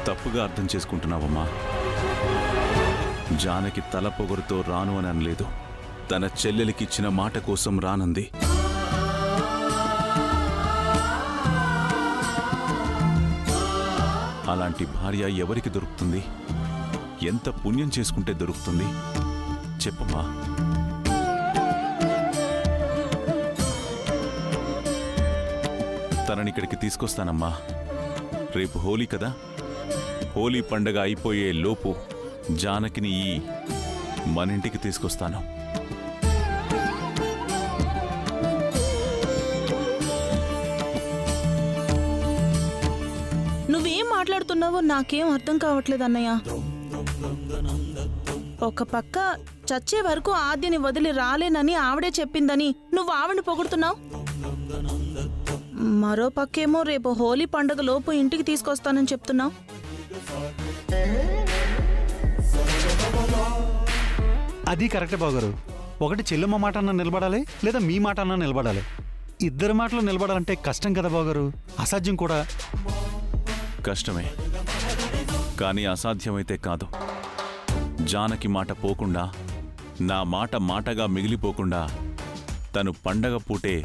తప్పుగా అర్థం చేసుకుంటున్నావమ్మా. జానకి తల పొగరుతో రాను అని అనలేదు. తన చెల్లెలికిచ్చిన మాట కోసం రానంది. అలాంటి భార్య ఎవరికి దొరుకుతుంది? ఎంత పుణ్యం చేసుకుంటే దొరుకుతుంది చెప్పమ్మా. తననిక్కడికి తీసుకొస్తానమ్మా. రేపు హోలీ కదా, హోలీ పండగ అయిపోయే లోపు జానకిని మనింటికి తీసుకొస్తాను. నువ్వేం మాట్లాడుతున్నావో నాకేం అర్థం కావట్లేదు అన్నయ్య. ఒక పక్క చచ్చే వరకు ఆద్యని వదిలి రాలేనని ఆవిడే చెప్పిందని నువ్వు ఆవిడని పొగుడుతున్నావు. మరో పక్కేమో రేపు హోలీ పండుగ లోపు ఇంటికి తీసుకొస్తానని చెప్తున్నావు. అది కరెక్టే బావగారు. ఒకటి చెల్లెమ్మ మాట అన్న నిలబడాలి, లేదా మీ మాట అన్న నిలబడాలి. ఇద్దరి మాటలు నిలబడాలంటే కష్టం కదా బావగారు, అసాధ్యం కూడా. కష్టమే, కానీ అసాధ్యమైతే కాదు. జానకి మాట పోకుండా, నా మాట మాటగా మిగిలిపోకుండా తను పండగ పూటే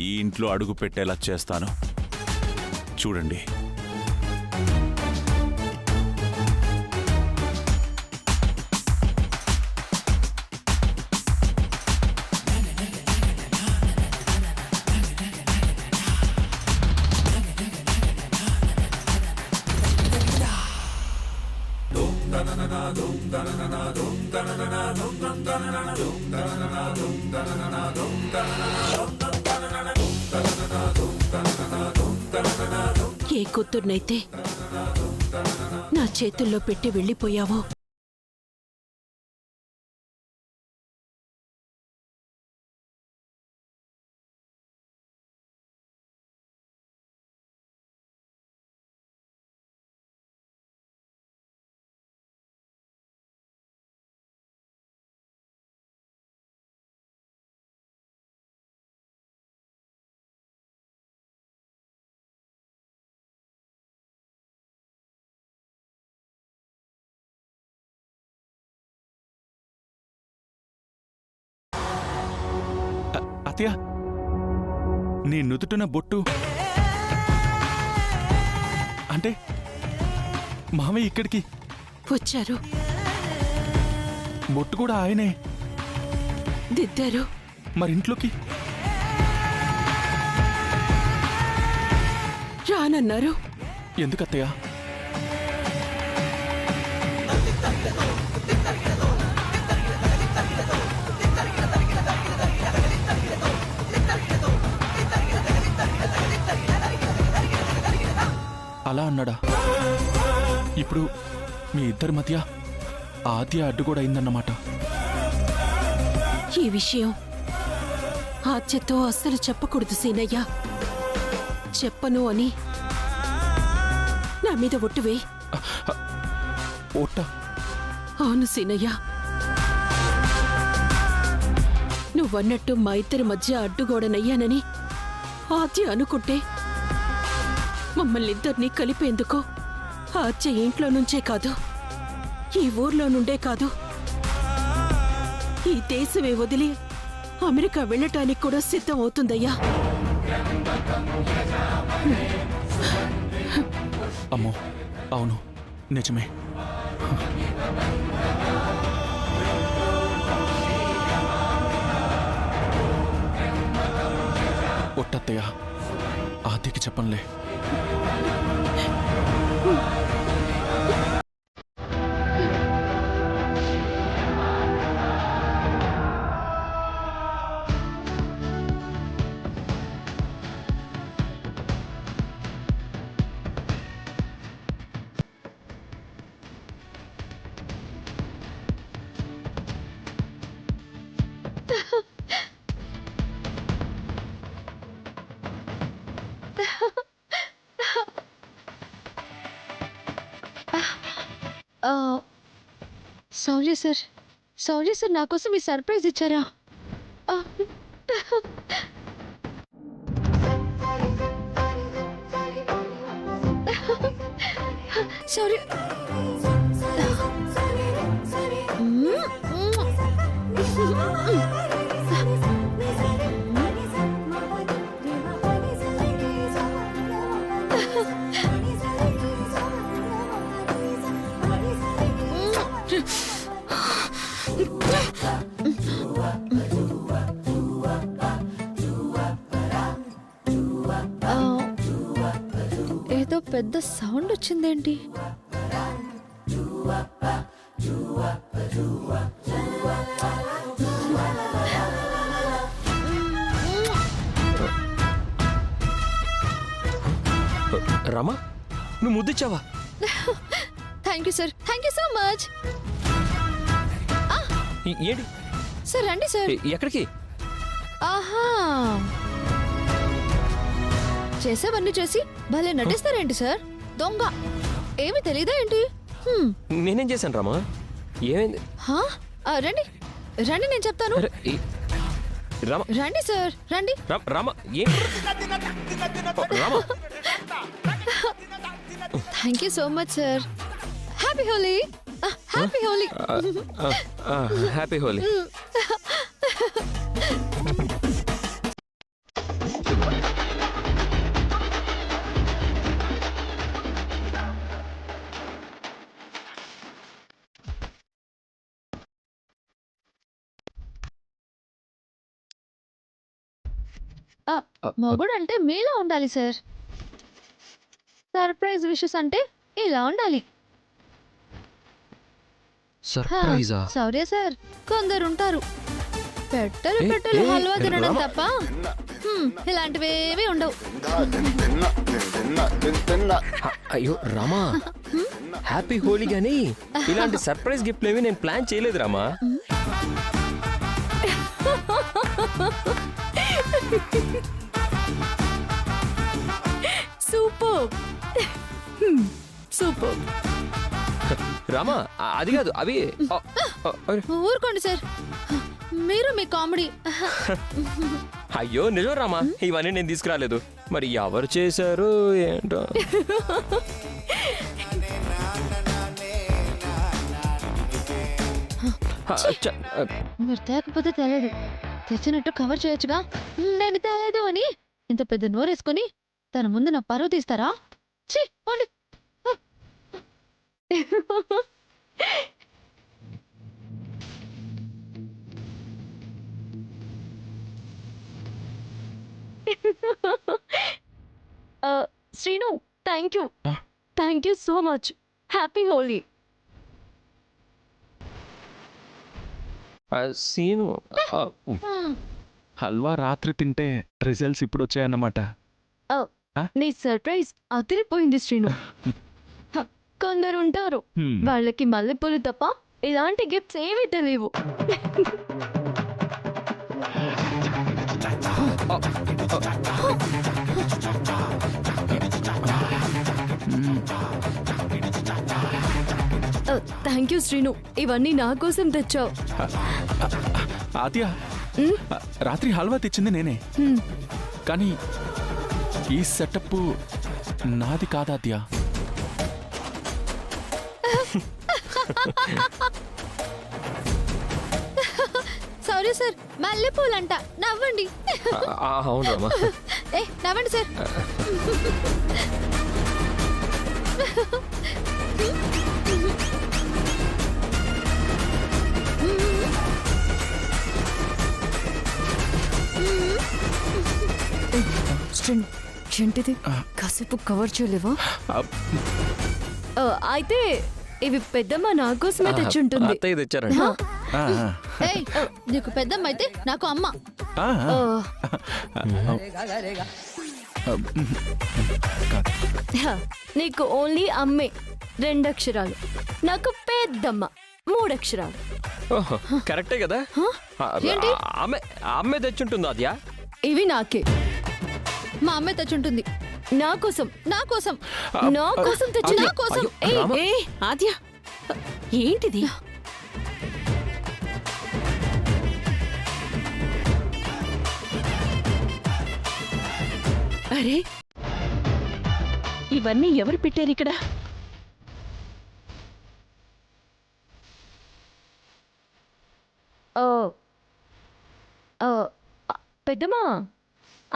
ఈ ఇంట్లో అడుగు పెట్టేలా చేస్తాను. చూడండి. ఏ కూతుర్నైతే నా చేతుల్లో పెట్టి వెళ్ళిపోయావో అత్తయ్య, నీ నుదుటిన బొట్టు అంటే మామయ్య ఇక్కడికి వచ్చారు. బొట్టు కూడా ఆయనే దిద్దారు. మరింట్లోకి రానన్నారు. ఎందుకత్తయ్య? అలా అన్నాడా? ఇప్పుడు మీ ఇద్దరి మధ్య ఆద్య అడ్డు కూడా అయిందన్నమాట. ఈ విషయం ఆద్యతో అస్సలు చెప్పకూడదు సీనయ్య. చెప్పను అని నా మీద ఒట్టువే. ఒట్ట? అవును సీనయ్య, నువ్వన్నట్టు మా ఇద్దరి మధ్య అడ్డుగోడనయ్యానని ఆద్య అనుకుంటే మమ్మల్ని ఇద్దరినీ కలిపేందుకు ఆద్య ఇంట్లో నుంచే కాదు, ఈ ఊర్లో నుండే కాదు, ఈ దేశమే వదిలి అమెరికా వెళ్ళటానికి కూడా సిద్ధం అవుతుందయ్యా. అమ్మో, అవును, నిజమే. ఒట్టత్తయ్య, ఆద్యకి చెప్పనులే. సారీ సార్, నా కోసం మీ సర్ప్రైజ్ ఇచ్చారా? సారీ. ఏదో పెద్ద సౌండ్ వచ్చిందేంటి? రామా, నువ్వు ముద్దిచ్చావా? Thank you sir, thank you so much. ఏంటి? సార్ రండి సార్. ఎక్కడికి? ఆహా, చేసేవన్నీ చేసి భలే నటిస్తారేంటి సార్? దొంగ ఏమి తెలీదా ఏంటి? నేనేం చేశాను రామా? ఏమైంది? హా? రండి రండి, నేను చెప్తాను. రామా, రండి సార్, రండి. Rama, Rama. Thank you so much sir. Happy Holi. Happy Holi. Happy Holi. మొగుడు అంటే మీలా ఉండాలి సార్. సర్ప్రైజ్ విషెస్ అంటే ఇలా ఉండాలి. సర్ప్రైజా? సారీ సార్, కొందరు ఉంటారు పెట్టలు హల్వా తినడం తప్ప ఇలాంటివేమీ ఉండవు. అయ్యో రామా, హ్యాపీ హోలీ గానీ ఇలాంటి సర్ప్రైజ్ గిఫ్ట్లు ఏవి నేను ప్లాన్ చేయలేదు రామా. Super super. రామా, అది కాదు, అవి ఊరుకోండి సార్, మీరు మీ కామెడీ. అయ్యో నిజం రామా, ఇవన్నీ నేను తీసుకురాలేదు. మరి ఎవరు చేశారు ఏంటో. మీరు తేకపోతే తెలియదు, తెచ్చినట్టు కవర్ చేయొచ్చుగా. నేను తెలియదు అని ఇంత పెద్ద నోరేసుకొని తన ముందు నా పరువు తీస్తారా? ఛీ, పోండి. Srinu, thank you so much. Happy Holi. Seenu, హల్వా రాత్రి తింటే రిజల్ట్స్ ఇప్పుడు వచ్చాయన్నమాట. నీ సర్ప్రైజ్ అదిరిపోయింది శ్రీను. కొందరు ఉంటారు, వాళ్ళకి మల్లెపూలు తప్ప ఇలాంటి గిఫ్ట్స్ ఏమీ తెలియవు. థ్యాంక్ యూ శ్రీను, ఇవన్నీ నా కోసం తెచ్చావు. ఆద్య, రాత్రి హల్వా తెచ్చింది నేనే, కానీ ఈ సెటప్ నాది కాదాద్య. Sorry sir, మల్లెపూలంట. నవ్వండి. అవును రామా. నవ్వండి సార్. శ్రీను, ఏంటిది? కాసేపు కవర్ చేయలేవా? అయితే ఇవి పెద్దమ్మ నా కోసమే తెచ్చుంటుంది. అత్తయ్య తెచ్చారండి. నీకు పెద్దమ్మ అయితే నాకు అమ్మ. నీకు ఓన్లీ అమ్మే 2 అక్షరాలు, నాకు పెద్దమ్మ 3 అక్షరాలు. కరెక్టే కదా? ఏంటి? అమ్మే తెచ్చుంటుందో అద్యా? ఇవి నాకే. మా అమ్మే తెచ్చుంటుంది. నా కోసం తెచ్చు. నా కోసం. ఆద్య, ఏంటిది? అరే, ఇవన్నీ ఎవరు పెట్టారు ఇక్కడ? పెద్దమ్మా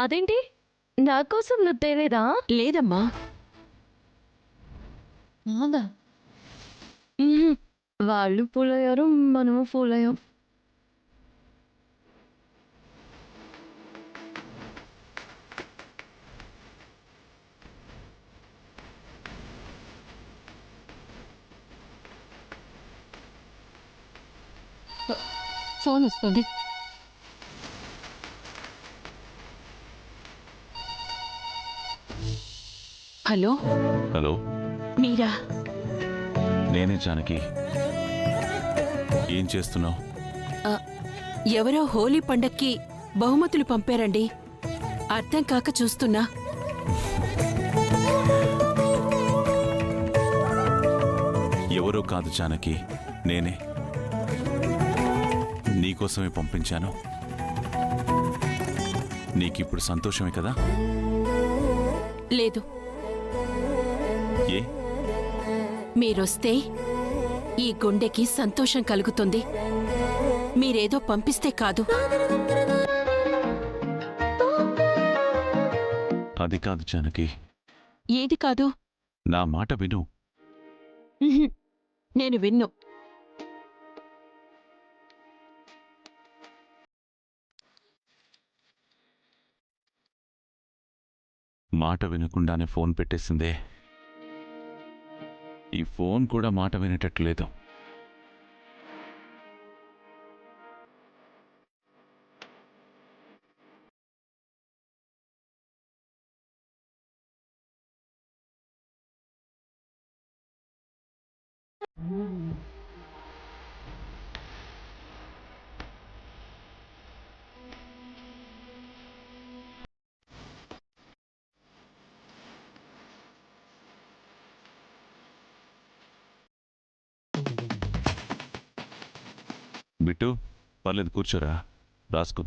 అదేంటి నా కోసం నువ్వు తేలేదా? లేదమ్మా. అవునా? వాళ్ళు ఫూల్ అయ్యారు, మనము ఫూల్ అయ్యాం. ఫోన్ వస్తుంది. హలో, హలో, మీరా? నేనే జానకి. ఏం చేస్తున్నావు? ఎవరో హోలీ పండక్కి బహుమతులు పంపారండి. అర్థం కాక చూస్తున్నా. ఎవరో కాదు జానకి, నేనే. నీకోసమే పంపించాను. నీకిప్పుడు సంతోషమే కదా? లేదు, ఏ? మీరొస్తే ఈ గుండెకి సంతోషం కలుగుతుంది. మీరేదో పంపిస్తే కాదు. అది కాదు జానకి, ఏది కాదు? నా మాట విను. ఉహుం, నేను విన్ను. మాట వినకుండానే ఫోన్ పెట్టేసిందే. ఈ ఫోన్ కూడా మాట వినేటట్టు లేదు. బిట్టు, పర్లేదు, కూర్చోరా, రాసుకో.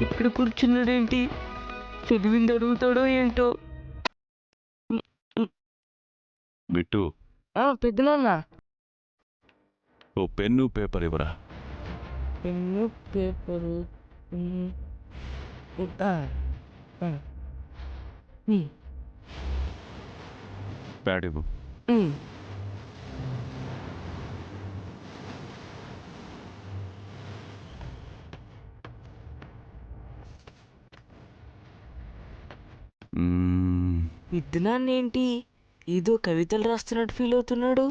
ఇక్కడ కూర్చున్నాడేంటి? చదివింది అడుగుతాడో ఏంటో. బిట్టు, పెద్దనాన్న, ఓ పెన్ను పేపర్ ఇవ్వరా. Pen paper. ప్యాడ్ ఇవ్వు. పెద్దనాన్న ఏంటి ఏదో కవితలు రాస్తున్నట్టు ఫీల్ అవుతున్నాడు?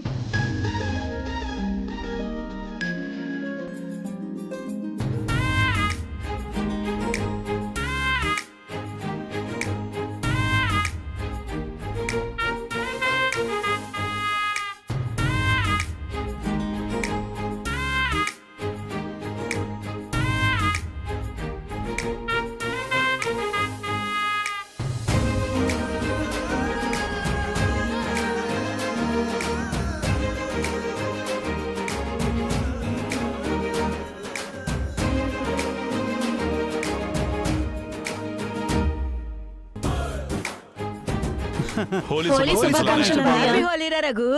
హోలీ హోలీ శుభాకాంక్షలు అన్నయ్య. హ్యాపీ హోలీరా రఘు.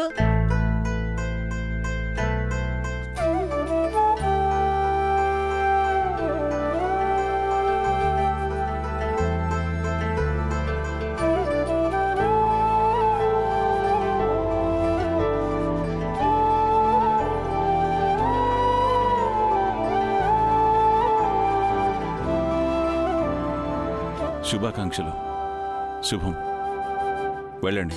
శుభాకాంక్షలు. శుభం. వెళ్ళండి.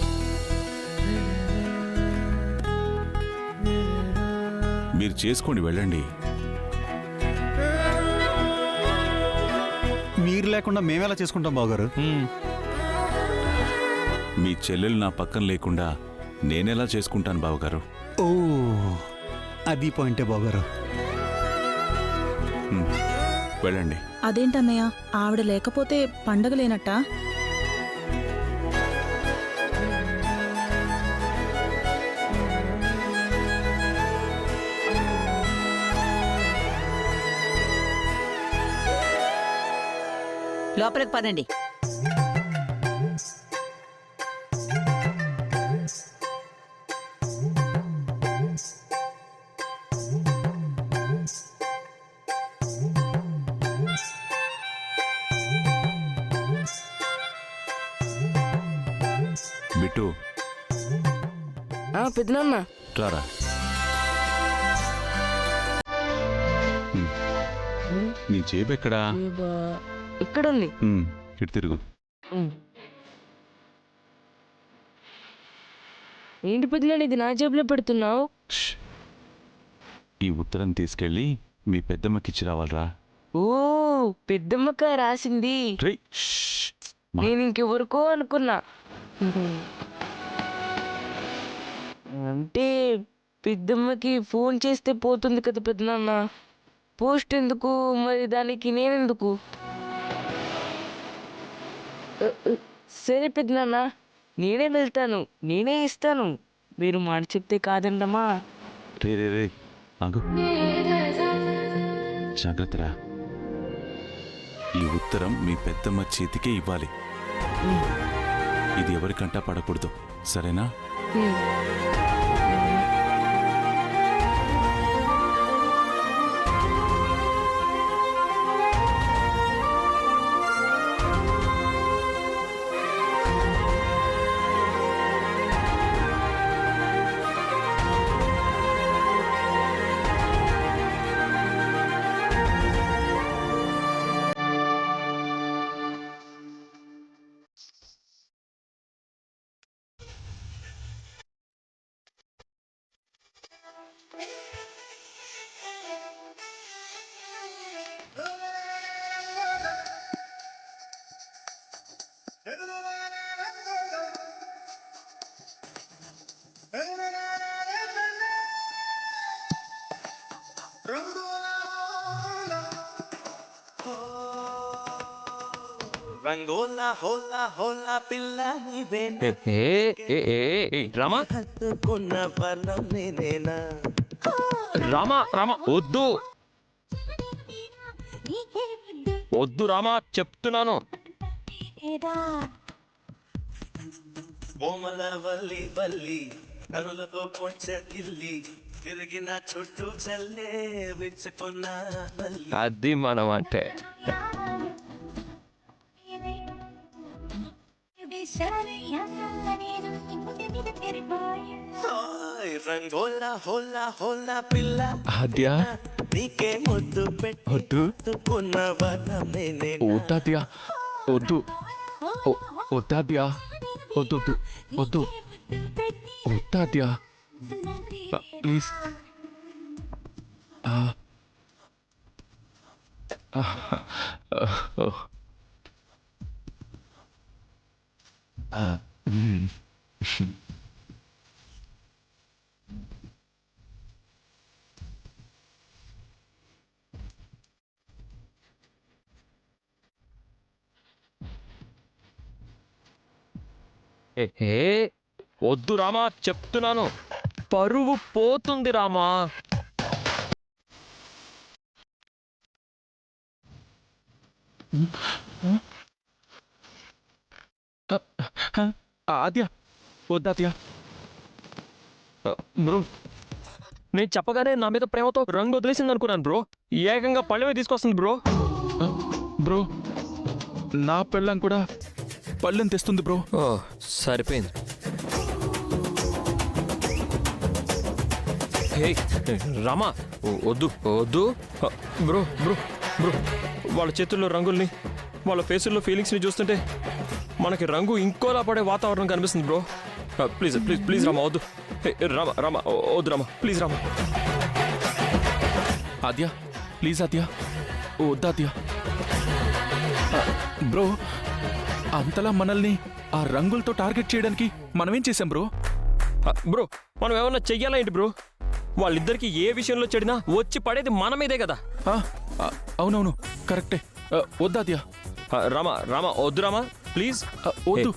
మీరు చేసుకోండి, వెళ్ళండి. మీరు లేకుండా మేమెలా చేసుకుంటాం బావగారు? మీ చెల్లెలు నా పక్కన లేకుండా నేనెలా చేసుకుంటాను బావగారు? ఓ, అది పాయింటే బావగారు. వెళ్ళండి. అదేంటన్నయ్య, ఆవిడ లేకపోతే పండగ లేనట్టా? లోపలికి పదండి. బిట్టు పెద్దనాన్న రారా. నీ జేబు ఎక్కడా? ఇక్కడ ఉంది. ఇటు తిరుగు. ఏంటి పెద్దనాన్న ఇది నా జేబులో పెడుతున్నావు? ష్. ఈ ఉత్తరం తీసుకెళ్ళి మీ పెద్దమ్మకి ఇచ్చి రావాలరా. ఓ పెద్దమ్మక రాసింది. రేయ్, ష్. నేను ఇంకెవరికో అనుకున్నా. అంటే పెద్దమ్మకి ఫోన్ చేస్తే పోతుంది కదా పెద్దనాన్న. పోస్ట్ ఎందుకు మరి, దానికి నేనెందుకు? సరే పెద్దనాన్న, నేనే వెళ్తాను, నేనే ఇస్తాను. మీరు మాట చెప్తే కాదండమ్మా. రే రే రే ఆగు. జాగ్రత్తరా. ఈ ఉత్తరం మీ పెద్దమ్మ చేతికే ఇవ్వాలి. ఇది ఎవరికంటా పడకూడదు, సరేనా? రంగోలా హోలా హోలా పిల్ల నీవేనా, రామా హత్తుకున్న వర్ణం నేనేనా. రామా రామా వద్దు వద్దు రామా చెప్తున్నాను. కోమల వల్లి వల్లి కనులతో కొంచెం గిల్లి తిరిగిన చుట్టూ చల్లే విచ్చుకున్న మల్లి. అది మనం అంటే ఓయ్ రంగోలా హోలా హోలా పిల్ల ఆద్యా నీకే ముద్దు పెట్టి వద్దు హత్తుకున్న వర్ణం నేనేనా. వద్దాద్యా వద్దు వద్దాద్యా వద్దు వద్దు వద్దాద్యా ప్లీజ్. వద్దు రామా చెప్తున్నాను. పరువు పోతుంది రామా. ఆద్యా వద్దాద్యా. బ్రో నేను చెప్పగానే నా మీద ప్రేమతో రంగు వదిలేసింది అనుకున్నాను బ్రో. ఏకంగా పళ్ళమే తీసుకొస్తుంది బ్రో. బ్రో నా పెళ్ళం కూడా పళ్ళెం తెస్తుంది బ్రో. సరిపోయింది. హే రామా వద్దు వద్దు బ్రో బ్రో బ్రో. వాళ్ళ చేతుల్లో రంగుల్ని, వాళ్ళ ఫేసుల్లో ఫీలింగ్స్ని చూస్తుంటే మనకి రంగు ఇంకోలా పడే వాతావరణం కనిపిస్తుంది bro. Please please please Rama వద్దు. రామా రామా వద్దు రామా ప్లీజ్ రామా. ఆద్యా ప్లీజ్ ఆద్యా వద్దాద్యా. బ్రో అంతలా మనల్ని ఆ రంగులతో టార్గెట్ చేయడానికి మనమేం చేశాం బ్రో? బ్రో మనం ఏమన్నా చెయ్యాలా ఏంటి బ్రో? వాళ్ళిద్దరికి ఏ విషయంలో చెడినా వచ్చి పడేది మన మీదే కదా. అవునవును కరెక్టే. వద్దాద్యా. రామా రామా వద్దు రామా ప్లీజ్ వద్దు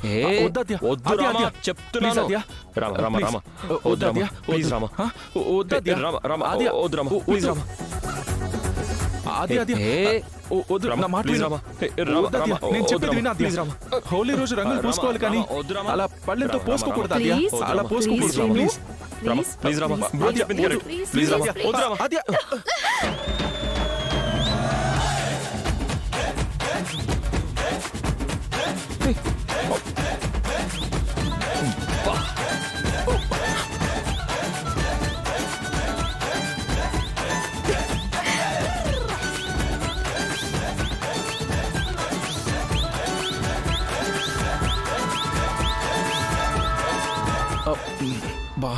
వద్దాద్యా వద్దు రామా చెప్తున్నాను. రామా రామా రామా వద్దు రామా ప్లీజ్ రామా వద్దాద్యా. రామా రామా వద్దు రామా ప్లీజ్ రామా. అది అది ఏ, వద్దు రామా, నా మాట ప్లీజ్ విను. రామా. ఏ, రామా, వద్దు ఆద్య, రామా, నేను వద్దు చెప్పేది రామా, విను ఆద్య. ప్లీజ్ రామా. హోలీ రోజు రంగులు రామా, పూసుకోవాలి కానీ రామా, వద్దు రామా. అలా పళ్ళెంతో రామా, పోసుకోకూడదు రామా, ఆద్య. ప్లీజ్, అలా పోసుకోకూడదు please, please. Rama, please Rama. Bro చెప్పింది వద్దు, కరెక్ట్. ప్లీజ్ రామా. వద్దు రామా. ఆద్య. బా